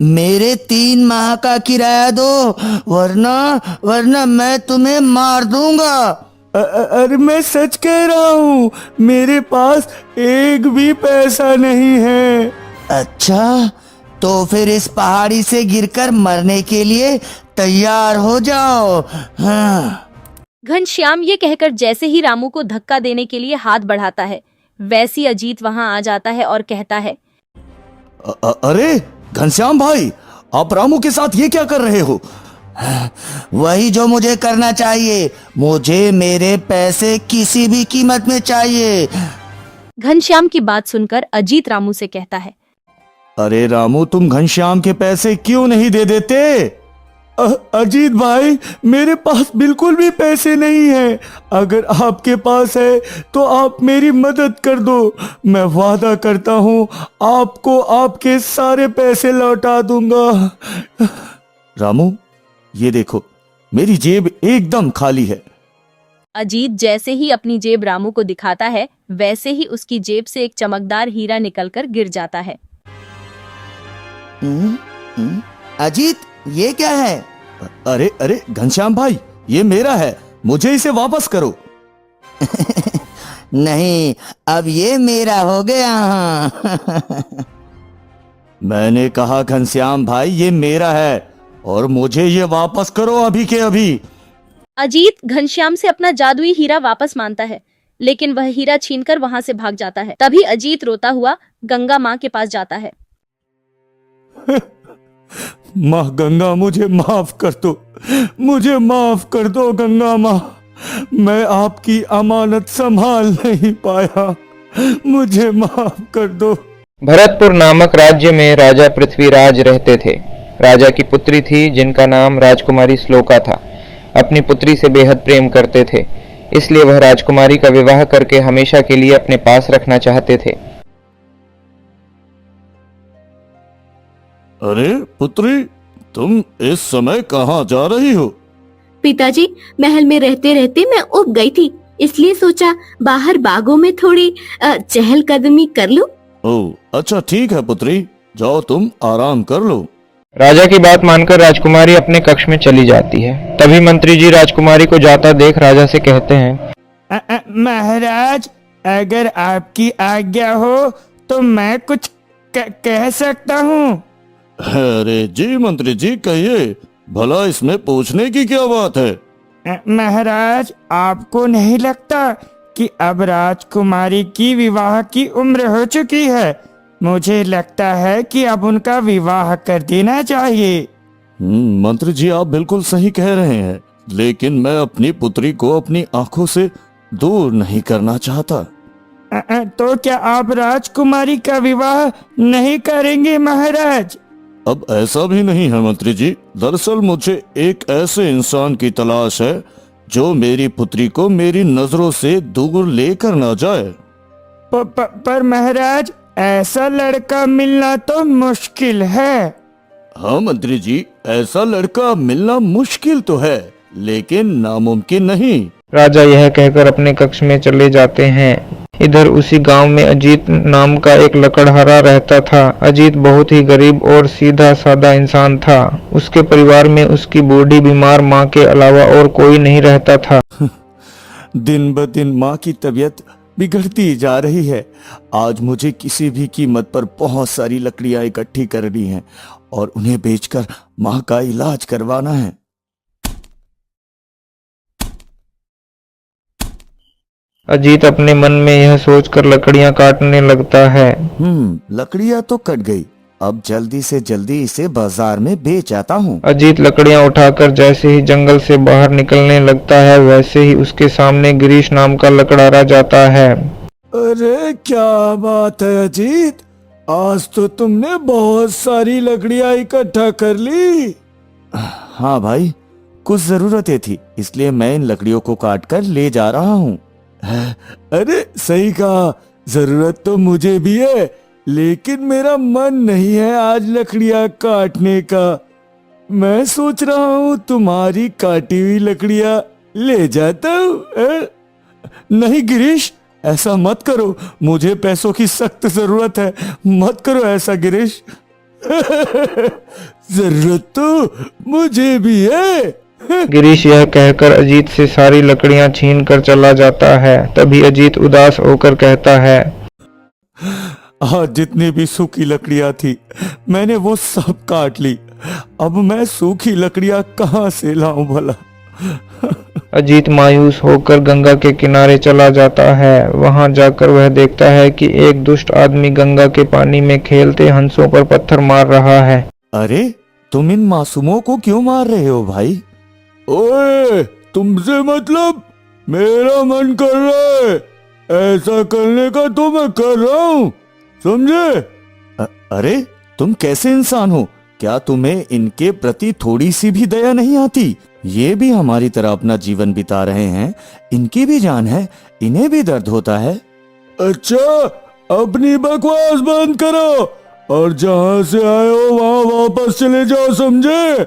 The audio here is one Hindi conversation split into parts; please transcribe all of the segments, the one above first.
मेरे 3 माह का किराया दो, वरना वरना मैं तुम्हें मार दूंगा। अरे मैं सच कह रहा हूँ, मेरे पास एक भी पैसा नहीं है। अच्छा, तो फिर इस पहाड़ी से गिरकर मरने के लिए तैयार हो जाओ। हाँ। घनश्याम ये कहकर जैसे ही रामू को धक्का देने के लिए हाथ बढ़ाता है, वैसी अजीत वहां आ जाता है और कहता है, अरे घनश्याम भाई, आप रामू के साथ ये क्या कर रहे हो? वही जो मुझे करना चाहिए, मुझे मेरे पैसे किसी भी कीमत में चाहिए। घनश्याम की बात सुनकर अजीत रामू से कहता है, अरे रामू, तुम घनश्याम के पैसे क्यों नहीं दे देते? अजीत भाई, मेरे पास बिल्कुल भी पैसे नहीं है। अगर आपके पास है तो आप मेरी मदद कर दो। मैं वादा करता हूँ आपको आपके सारे पैसे लौटा दूंगा। रामू, ये देखो, मेरी जेब एकदम खाली है। अजीत जैसे ही अपनी जेब रामू को दिखाता है, वैसे ही उसकी जेब से एक चमकदार हीरा निकलकर गिर जाता है। अजीत, ये क्या है? अरे अरे घनश्याम भाई, ये मेरा है, मुझे इसे वापस करो। नहीं, अब ये मेरा हो गया। मैंने कहा घनश्याम भाई, ये मेरा है और मुझे ये वापस करो अभी के अभी। अजीत घनश्याम से अपना जादुई हीरा वापस मांगता है, लेकिन वह हीरा छीनकर वहां से भाग जाता है। तभी अजीत रोता हुआ गंगा माँ के पास जाता है। माँ गंगा, मुझे माफ कर दो, मुझे माफ कर दो गंगा माँ। मैं आपकी अमानत संभाल नहीं पाया, मुझे माफ कर दो। भरतपुर नामक राज्य में राजा पृथ्वीराज रहते थे। राजा की पुत्री थी जिनका नाम राजकुमारी श्लोका था। अपनी पुत्री से बेहद प्रेम करते थे, इसलिए वह राजकुमारी का विवाह करके हमेशा के लिए अपने पास रखना चाहते थे। अरे पुत्री, तुम इस समय कहाँ जा रही हो? पिताजी, महल में रहते रहते मैं ऊब गई थी, इसलिए सोचा बाहर बागों में थोड़ी चहलकदमी कर लूं। ओह अच्छा, ठीक है पुत्री, जाओ तुम आराम कर लो। राजा की बात मानकर राजकुमारी अपने कक्ष में चली जाती है। तभी मंत्री जी राजकुमारी को जाता देख राजा से कहते हैं, महाराज, अगर आपकी आज्ञा हो तो मैं कुछ कह सकता हूँ। अरे जी मंत्री जी, कहिए, भला इसमें पूछने की क्या बात है? महाराज, आपको नहीं लगता कि अब राजकुमारी की विवाह की उम्र हो चुकी है? मुझे लगता है कि अब उनका विवाह कर देना चाहिए। मंत्री जी, आप बिल्कुल सही कह रहे हैं, लेकिन मैं अपनी पुत्री को अपनी आंखों से दूर नहीं करना चाहता। तो क्या आप राजकुमारी का विवाह नहीं करेंगे महाराज? अब ऐसा भी नहीं है मंत्री जी, दरअसल मुझे एक ऐसे इंसान की तलाश है जो मेरी पुत्री को मेरी नजरों से दूर लेकर ना जाए। पर महाराज, ऐसा लड़का मिलना तो मुश्किल है। हाँ मंत्री जी, ऐसा लड़का मिलना मुश्किल तो है, लेकिन नामुमकिन नहीं। राजा यह कहकर अपने कक्ष में चले जाते हैं। इधर उसी गांव में अजीत नाम का एक लकड़हारा रहता था। अजीत बहुत ही गरीब और सीधा साधा इंसान था। उसके परिवार में उसकी बूढ़ी बीमार माँ के अलावा और कोई नहीं रहता था। दिन ब दिन माँ की तबीयत बिगड़ती जा रही है। आज मुझे किसी भी कीमत पर बहुत सारी लकड़ियां इकट्ठी करनी है और उन्हें बेचकर माँ का इलाज करवाना है। अजीत अपने मन में यह सोचकर लकड़ियां काटने लगता है। लकड़ियां तो कट गई, अब जल्दी से जल्दी इसे बाजार में बेच आता हूँ। अजीत लकड़ियां उठाकर जैसे ही जंगल से बाहर निकलने लगता है, वैसे ही उसके सामने गिरीश नाम का लकड़हारा जाता है। अरे क्या बात है अजीत, आज तो तुमने बहुत सारी लकड़ियां इकट्ठा कर ली। हाँ भाई, कुछ जरूरतें थी, इसलिए मैं इन लकड़ियों को काट कर ले जा रहा हूँ। अरे सही कहा, जरूरत तो मुझे भी है, लेकिन मेरा मन नहीं है आज लकड़ियां काटने का। मैं सोच रहा हूँ तुम्हारी काटी हुई लकड़ियां ले जाता हूँ। नहीं गिरीश, ऐसा मत करो, मुझे पैसों की सख्त जरूरत है, मत करो ऐसा गिरीश। जरूरत तो मुझे भी है। गिरीश यह कहकर अजीत से सारी लकड़ियां छीन कर चला जाता है। तभी अजीत उदास होकर कहता है, आज जितनी भी सूखी लकड़ियां थी मैंने वो सब काट ली। अब मैं सूखी लकड़ियां कहाँ से लाऊं भला। अजीत मायूस होकर गंगा के किनारे चला जाता है। वहां जाकर वह देखता है कि एक दुष्ट आदमी गंगा के पानी में खेलते हंसों पर पत्थर मार रहा है। अरे तुम इन मासूमों को क्यों मार रहे हो भाई? ओए, तुमसे मतलब मेरा मन कर रहा है, ऐसा करने का तो मैं कर रहा हूँ, समझे? अरे तुम कैसे इंसान हो? क्या तुम्हें इनके प्रति थोड़ी सी भी दया नहीं आती? ये भी हमारी तरह अपना जीवन बिता रहे हैं, इनकी भी जान है, इन्हें भी दर्द होता है। अच्छा, अपनी बकवास बंद करो और जहाँ से आए हो वहाँ वापस चले जाओ, समझे?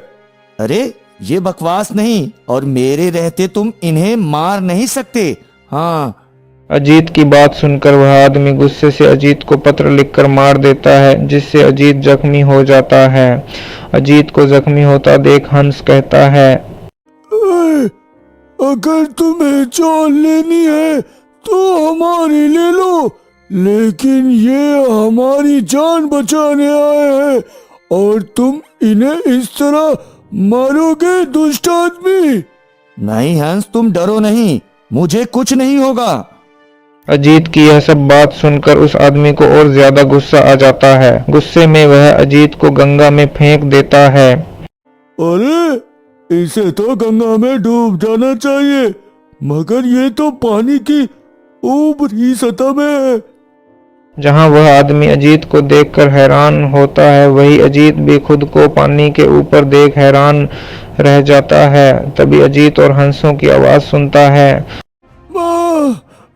अरे ये बकवास नहीं, और मेरे रहते तुम इन्हें मार नहीं सकते। हाँ। अजीत की बात सुनकर वह आदमी गुस्से से अजीत को पत्र लिखकर मार देता है, जिससे अजीत जख्मी हो जाता है। अजीत को जख्मी होता देख हंस कहता है, अगर तुम्हें जान लेनी है तो हमारी ले लो, लेकिन ये हमारी जान बचाने आए हैं और तुम इन्हें इस तरह मारोगे, दुष्ट आदमी। नहीं हंस, तुम डरो नहीं, मुझे कुछ नहीं होगा। अजीत की यह सब बात सुनकर उस आदमी को और ज्यादा गुस्सा आ जाता है। गुस्से में वह अजीत को गंगा में फेंक देता है। अरे इसे तो गंगा में डूब जाना चाहिए, मगर ये तो पानी की ऊपरी सतह में है। जहां वह आदमी अजीत को देखकर हैरान होता है, वही अजीत भी खुद को पानी के ऊपर देख हैरान रह जाता है। तभी अजीत और हंसों की आवाज सुनता है,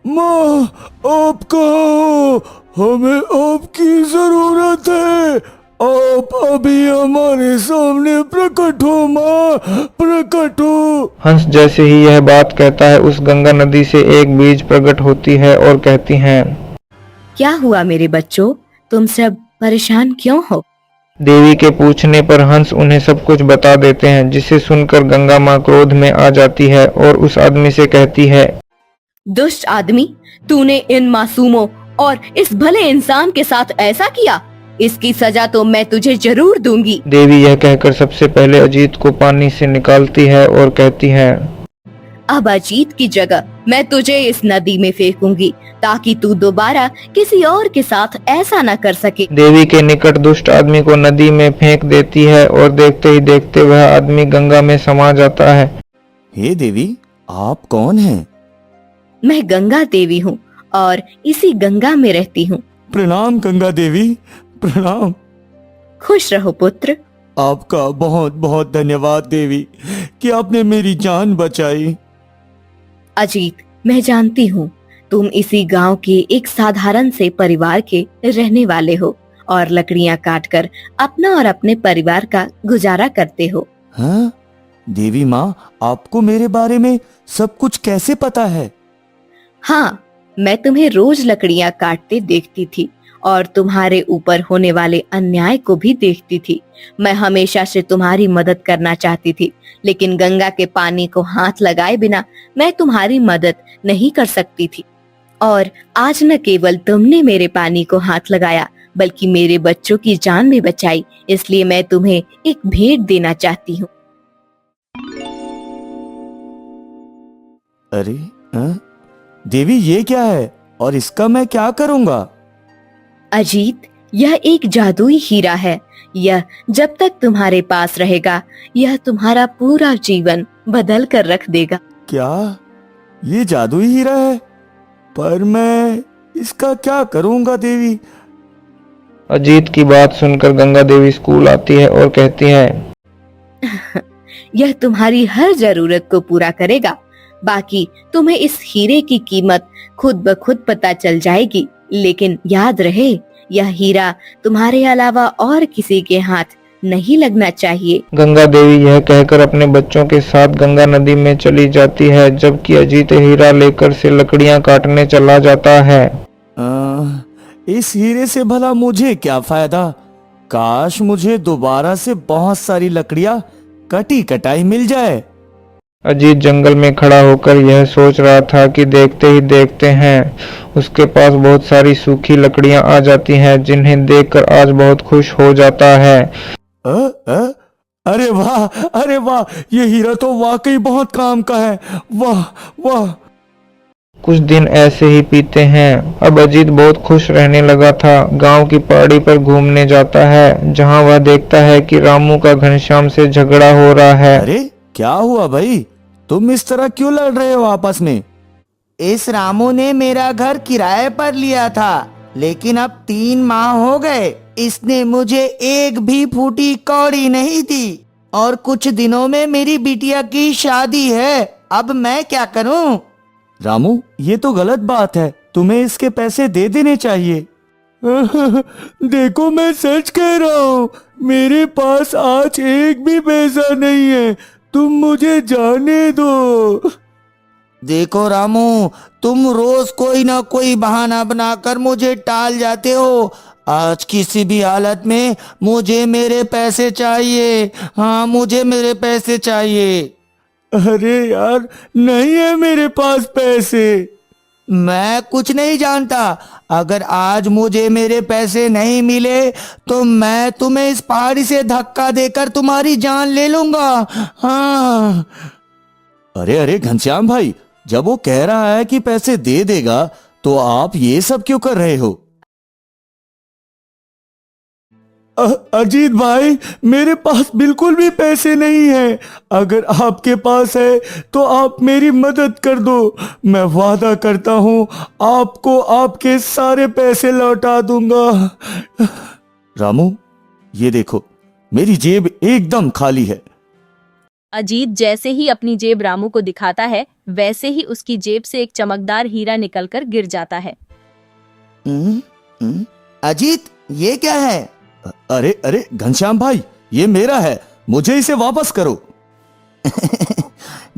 माँ आप कहाँ हो? हमें आपकी जरूरत है, आप अभी हमारे सामने प्रकट हो माँ, प्रकट हो। हंस जैसे ही यह बात कहता है, उस गंगा नदी से एक बीज प्रकट होती है और कहती हैं, क्या हुआ मेरे बच्चों, तुम सब परेशान क्यों हो? देवी के पूछने पर हंस उन्हें सब कुछ बता देते हैं, जिसे सुनकर गंगा माँ क्रोध में आ जाती है और उस आदमी से कहती है, दुष्ट आदमी, तूने इन मासूमों और इस भले इंसान के साथ ऐसा किया, इसकी सजा तो मैं तुझे जरूर दूंगी। देवी यह कहकर सबसे पहले अजीत को पानी से निकालती है और कहती है, अब अजीत की जगह मैं तुझे इस नदी में फेंकूंगी, ताकि तू दोबारा किसी और के साथ ऐसा न कर सके। देवी के निकट दुष्ट आदमी को नदी में फेंक देती है और देखते ही देखते वह आदमी गंगा में समा जाता है। हे देवी, आप कौन हैं? मैं गंगा देवी हूँ और इसी गंगा में रहती हूँ। प्रणाम गंगा देवी, प्रणाम। खुश रहो पुत्र। आपका बहुत बहुत धन्यवाद देवी कि आपने मेरी जान बचाई। अजीत, मैं जानती हूँ तुम इसी गांव के एक साधारण से परिवार के रहने वाले हो और लकड़ियाँ काटकर अपना और अपने परिवार का गुजारा करते हो। हाँ? देवी माँ, आपको मेरे बारे में सब कुछ कैसे पता है? हाँ, मैं तुम्हें रोज लकड़ियाँ काटते देखती थी और तुम्हारे ऊपर होने वाले अन्याय को भी देखती थी। मैं हमेशा से तुम्हारी मदद करना चाहती थी, लेकिन गंगा के पानी को हाथ लगाए बिना मैं तुम्हारी मदद नहीं कर सकती थी। और आज न केवल तुमने मेरे पानी को हाथ लगाया, बल्कि मेरे बच्चों की जान भी बचाई। इसलिए मैं तुम्हें एक भेंट देना चाहती हूँ। अरे हाँ? देवी ये क्या है और इसका मैं क्या करूँगा? अजीत, यह एक जादुई हीरा है। यह जब तक तुम्हारे पास रहेगा, यह तुम्हारा पूरा जीवन बदल कर रख देगा। क्या ये जादुई हीरा है? पर मैं इसका क्या करूँगा देवी? अजीत की बात सुनकर गंगा देवी स्कूल आती है और कहती है, यह तुम्हारी हर जरूरत को पूरा करेगा। बाकी तुम्हें इस हीरे की कीमत खुद ब खुद पता चल जाएगी, लेकिन याद रहे, यह हीरा तुम्हारे अलावा और किसी के हाथ नहीं लगना चाहिए। गंगा देवी यह कहकर अपने बच्चों के साथ गंगा नदी में चली जाती है, जबकि अजीत हीरा लेकर से लकड़ियां काटने चला जाता है। इस हीरे से भला मुझे क्या फायदा? काश मुझे दोबारा से बहुत सारी लकड़ियां कटी कटाई मिल जाए। अजीत जंगल में खड़ा होकर यह सोच रहा था कि देखते ही देखते हैं उसके पास बहुत सारी सूखी लकड़ियां आ जाती हैं, जिन्हें देखकर आज बहुत खुश हो जाता है। अरे वाह, अरे वाह, ये हीरा तो वाकई बहुत काम का है। वाह वाह। कुछ दिन ऐसे ही बीते हैं। अब अजीत बहुत खुश रहने लगा था। गांव की पहाड़ी पर घूमने जाता है, जहां वह देखता है कि रामू का घनश्याम से झगड़ा हो रहा है। अरे क्या हुआ भाई, तुम इस तरह क्यों लड़ रहे हो आपस में? इस रामू ने मेरा घर किराए पर लिया था, लेकिन अब 3 माह हो गए इसने मुझे एक भी फूटी कौड़ी नहीं दी, और कुछ दिनों में मेरी बिटिया की शादी है। अब मैं क्या करूं? रामू, ये तो गलत बात है, तुम्हें इसके पैसे दे देने चाहिए। देखो मैं सच कह रहा हूँ, मेरे पास आज एक भी पैसा नहीं है, तुम मुझे जाने दो। देखो रामू, तुम रोज कोई ना कोई बहाना बनाकर मुझे टाल जाते हो। आज किसी भी हालत में मुझे मेरे पैसे चाहिए। हाँ, मुझे मेरे पैसे चाहिए। अरे यार, नहीं है मेरे पास पैसे। मैं कुछ नहीं जानता। अगर आज मुझे मेरे पैसे नहीं मिले तो मैं तुम्हें इस पहाड़ी से धक्का देकर तुम्हारी जान ले लूंगा। हाँ। अरे अरे घनश्याम भाई, जब वो कह रहा है कि पैसे दे देगा तो आप ये सब क्यों कर रहे हो? अजीत भाई, मेरे पास बिल्कुल भी पैसे नहीं है। अगर आपके पास है तो आप मेरी मदद कर दो। मैं वादा करता हूँ आपको आपके सारे पैसे लौटा दूंगा। रामू, ये देखो, मेरी जेब एकदम खाली है। अजीत जैसे ही अपनी जेब रामू को दिखाता है, वैसे ही उसकी जेब से एक चमकदार हीरा निकलकर गिर जाता है। अजीत, ये क्या है? अरे अरे घनश्याम भाई, ये मेरा है, मुझे इसे वापस करो।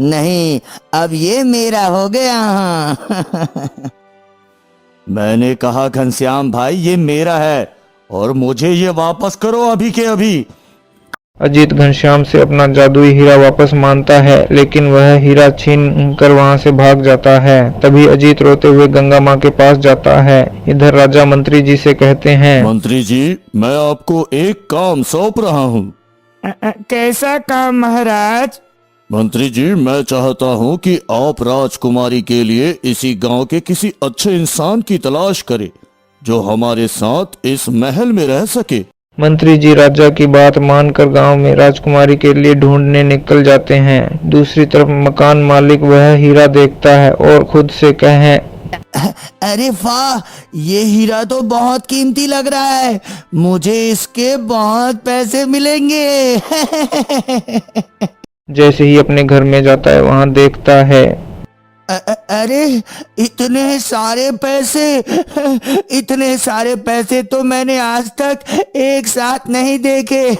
नहीं, अब ये मेरा हो गया। मैंने कहा घनश्याम भाई, ये मेरा है और मुझे ये वापस करो अभी के अभी। अजीत घनश्याम से अपना जादुई हीरा वापस मांगता है, लेकिन वह हीरा छीन कर वहां से भाग जाता है। तभी अजीत रोते हुए गंगा माँ के पास जाता है। इधर राजा मंत्री जी से कहते हैं, मंत्री जी, मैं आपको एक काम सौंप रहा हूँ। कैसा काम महाराज? मंत्री जी, मैं चाहता हूँ कि आप राजकुमारी के लिए इसी गांव के किसी अच्छे इंसान की तलाश करें जो हमारे साथ इस महल में रह सके। मंत्री जी राजा की बात मानकर गांव में राजकुमारी के लिए ढूंढने निकल जाते हैं। दूसरी तरफ मकान मालिक वह हीरा देखता है और खुद से कहे, अरे वाह, ये हीरा तो बहुत कीमती लग रहा है। मुझे इसके बहुत पैसे मिलेंगे। जैसे ही अपने घर में जाता है, वहां देखता है, अरे इतने सारे पैसे, इतने सारे पैसे तो मैंने आज तक एक साथ नहीं देखे।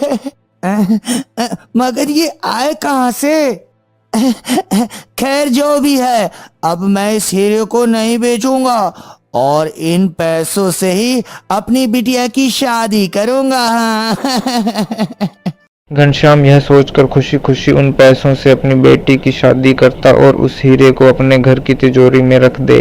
मगर ये आए कहाँ से? खैर, जो भी है, अब मैं इस हीरे को नहीं बेचूंगा और इन पैसों से ही अपनी बिटिया की शादी करूंगा। घनश्याम यह सोचकर खुशी खुशी उन पैसों से अपनी बेटी की शादी करता और उस हीरे को अपने घर की तिजोरी में रख दे।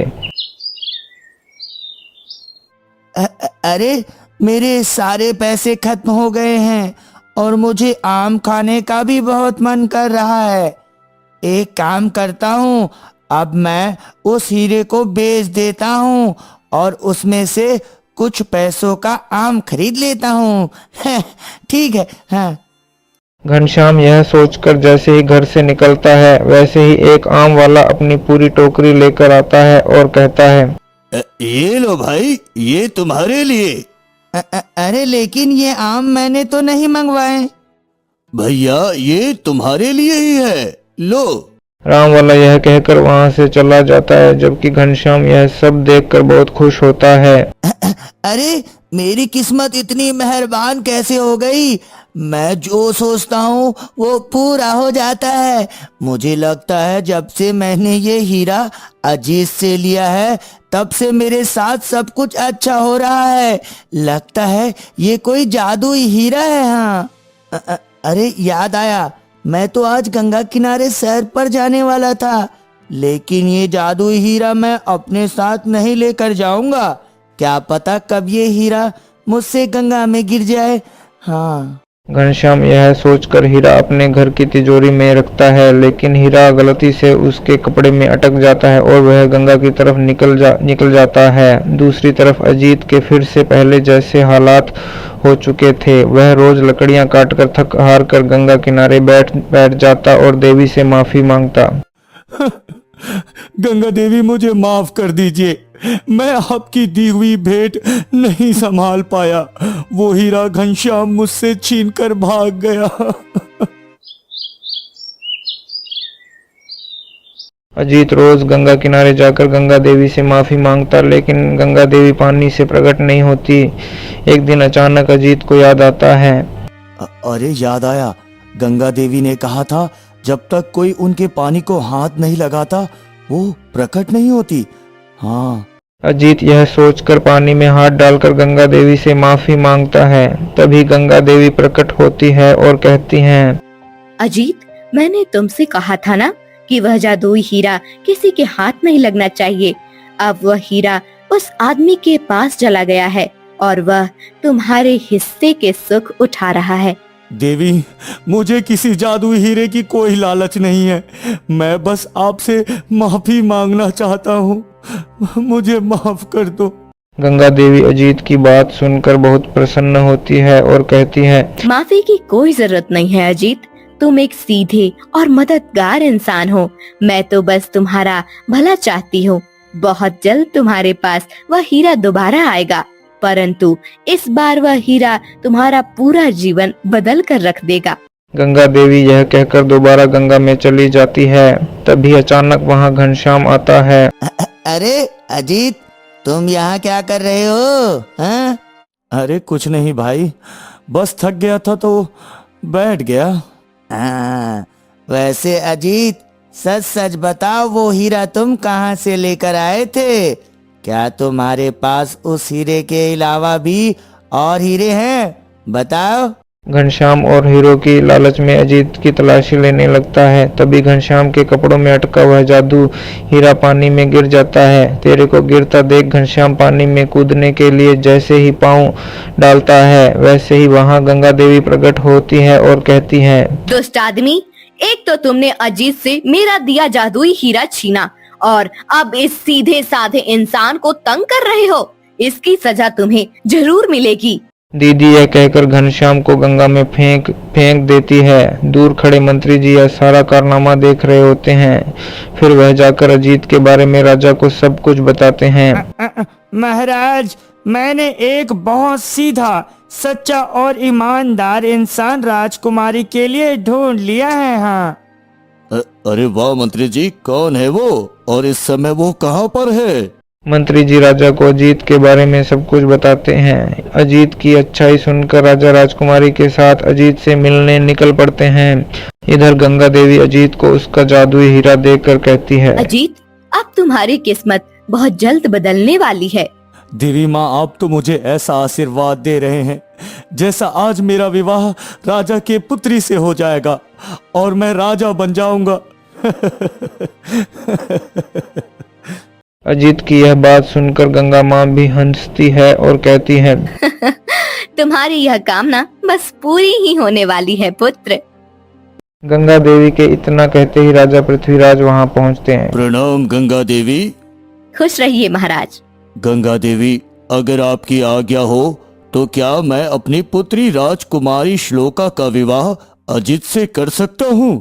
अरे, मेरे सारे पैसे खत्म हो गए हैं और मुझे आम खाने का भी बहुत मन कर रहा है। एक काम करता हूँ, अब मैं उस हीरे को बेच देता हूँ और उसमें से कुछ पैसों का आम खरीद लेता हूँ। ठीक है। हाँ। घनश्याम यह सोचकर जैसे ही घर से निकलता है, वैसे ही एक आम वाला अपनी पूरी टोकरी लेकर आता है और कहता है, ये लो भाई, ये तुम्हारे लिए। अरे लेकिन ये आम मैंने तो नहीं मंगवाए। भैया, ये तुम्हारे लिए ही है, लो। राम वाला यह कहकर वहां से चला जाता है, जबकि घनश्याम यह सब देखकर बहुत खुश होता है। अरे, मेरी किस्मत इतनी मेहरबान कैसे हो गई? मैं जो सोचता हूँ वो पूरा हो जाता है। मुझे लगता है जब से मैंने ये हीरा अजीत से लिया है तब से मेरे साथ सब कुछ अच्छा हो रहा है। लगता है ये कोई जादुई हीरा है। हाँ, अरे याद आया, मैं तो आज गंगा किनारे सैर पर जाने वाला था, लेकिन ये जादुई हीरा मैं अपने साथ नहीं लेकर जाऊंगा। क्या पता कब ये हीरा मुझसे गंगा में गिर जाए। हाँ। घनश्याम यह सोचकर हीरा अपने घर की तिजोरी में रखता है, लेकिन हीरा गलती से उसके कपड़े में अटक जाता है और वह गंगा की तरफ निकल जाता है। दूसरी तरफ अजीत के फिर से पहले जैसे हालात हो चुके थे। वह रोज लकड़ियां काटकर थक हार कर गंगा किनारे बैठ जाता और देवी से माफी मांगता। गंगा देवी, मुझे माफ कर दीजिए, मैं आपकी दी हुई भेंट नहीं संभाल पाया। वो हीरा घनश्याम मुझसे छीनकर भाग गया। अजीत रोज गंगा किनारे जाकर गंगा देवी से माफी मांगता, लेकिन गंगा देवी पानी से प्रकट नहीं होती। एक दिन अचानक अजीत को याद आता है। अरे याद आया, गंगा देवी ने कहा था जब तक कोई उनके पानी को हाथ नहीं लगाता वो प्रकट नहीं होती। हाँ। अजीत यह सोचकर पानी में हाथ डालकर गंगा देवी से माफी मांगता है। तभी गंगा देवी प्रकट होती है और कहती हैं, अजीत, मैंने तुमसे कहा था ना कि वह जादुई हीरा किसी के हाथ नहीं लगना चाहिए। अब वह हीरा उस आदमी के पास चला गया है और वह तुम्हारे हिस्से के सुख उठा रहा है। देवी, मुझे किसी जादुई हीरे की कोई लालच नहीं है। मैं बस आपसे माफी मांगना चाहता हूँ, मुझे माफ कर दो। गंगा देवी अजीत की बात सुनकर बहुत प्रसन्न होती है और कहती है, माफी की कोई जरूरत नहीं है अजीत, तुम एक सीधे और मददगार इंसान हो। मैं तो बस तुम्हारा भला चाहती हूँ। बहुत जल्द तुम्हारे पास वह हीरा दोबारा आएगा, परंतु इस बार वह हीरा तुम्हारा पूरा जीवन बदल कर रख देगा। गंगा देवी यह कहकर दोबारा गंगा में चली जाती है। तभी अचानक वहाँ घनश्याम आता है। अरे अजीत, तुम यहाँ क्या कर रहे हो? हाँ? अरे कुछ नहीं भाई, बस थक गया था तो बैठ गया। हाँ, वैसे अजीत सच सच बताओ, वो हीरा तुम कहाँ से लेकर आए थे? क्या तुम्हारे पास उस हीरे के अलावा भी और हीरे हैं? बताओ। घनश्याम और हीरो की लालच में अजीत की तलाशी लेने लगता है। तभी घनश्याम के कपड़ों में अटका हुआ जादू हीरा पानी में गिर जाता है। तेरे को गिरता देख घनश्याम पानी में कूदने के लिए जैसे ही पांव डालता है, वैसे ही वहां गंगा देवी प्रकट होती है और कहती है, दुष्ट आदमी, एक तो तुमने अजीत से मेरा दिया जादुई हीरा छीना और अब इस सीधे साधे इंसान को तंग कर रहे हो। इसकी सजा तुम्हें जरूर मिलेगी। दीदी यह कहकर घनश्याम को गंगा में फेंक देती है। दूर खड़े मंत्री जी यह सारा कारनामा देख रहे होते हैं। फिर वह जाकर अजीत के बारे में राजा को सब कुछ बताते हैं। महाराज, मैंने एक बहुत सीधा, सच्चा और ईमानदार इंसान राजकुमारी के लिए ढूंढ लिया है। हाँ। अरे वाह मंत्री जी, कौन है वो और इस समय वो कहाँ पर है? मंत्री जी राजा को अजीत के बारे में सब कुछ बताते हैं। अजीत की अच्छाई सुनकर राजा राजकुमारी के साथ अजीत से मिलने निकल पड़ते हैं। इधर गंगा देवी अजीत को उसका जादुई हीरा देकर कहती है, अजीत, अब तुम्हारी किस्मत बहुत जल्द बदलने वाली है। देवी माँ, आप तो मुझे ऐसा आशीर्वाद दे रहे हैं जैसा आज मेरा विवाह राजा के पुत्री से हो जाएगा और मैं राजा बन जाऊंगा। अजीत की यह बात सुनकर गंगा माँ भी हंसती है और कहती है, तुम्हारी यह कामना बस पूरी ही होने वाली है पुत्र। गंगा देवी के इतना कहते ही राजा पृथ्वीराज वहाँ पहुँचते हैं। प्रणाम गंगा देवी। खुश रहिए महाराज। गंगा देवी, अगर आपकी आज्ञा हो तो क्या मैं अपनी पुत्री राजकुमारी श्लोका का विवाह अजीत से कर सकता हूँ?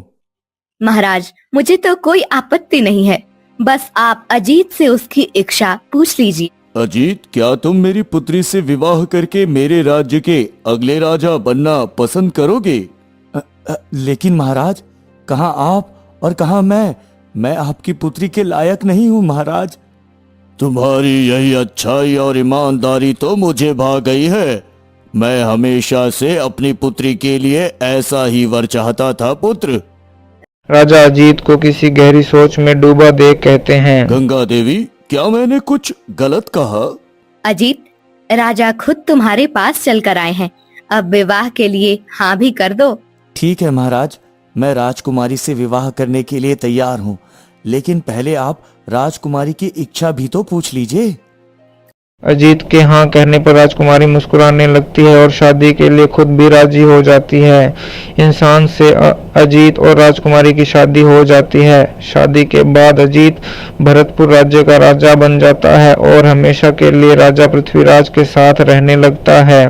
महाराज, मुझे तो कोई आपत्ति नहीं है, बस आप अजीत से उसकी इच्छा पूछ लीजिए। अजीत, क्या तुम मेरी पुत्री से विवाह करके मेरे राज्य के अगले राजा बनना पसंद करोगे? लेकिन महाराज, कहाँ आप और कहाँ मैं आपकी पुत्री के लायक नहीं हूँ महाराज। तुम्हारी यही अच्छाई और ईमानदारी तो मुझे भा गई है। मैं हमेशा से अपनी पुत्री के लिए ऐसा ही वर चाहता था पुत्र। राजा अजीत को किसी गहरी सोच में डूबा देख कहते हैं। गंगा देवी, क्या मैंने कुछ गलत कहा? अजीत, राजा खुद तुम्हारे पास चल कर आए हैं। अब विवाह के लिए हाँ भी कर दो। ठीक है महाराज, मैं राजकुमारी से विवाह करने के लिए तैयार हूँ, लेकिन पहले आप राजकुमारी की इच्छा भी तो पूछ लीजिए। अजीत के हाँ कहने पर राजकुमारी मुस्कुराने लगती है और शादी के लिए खुद भी राजी हो जाती है। इंसान से अजीत और राजकुमारी की शादी हो जाती है। शादी के बाद अजीत भरतपुर राज्य का राजा बन जाता है और हमेशा के लिए राजा पृथ्वीराज के साथ रहने लगता है।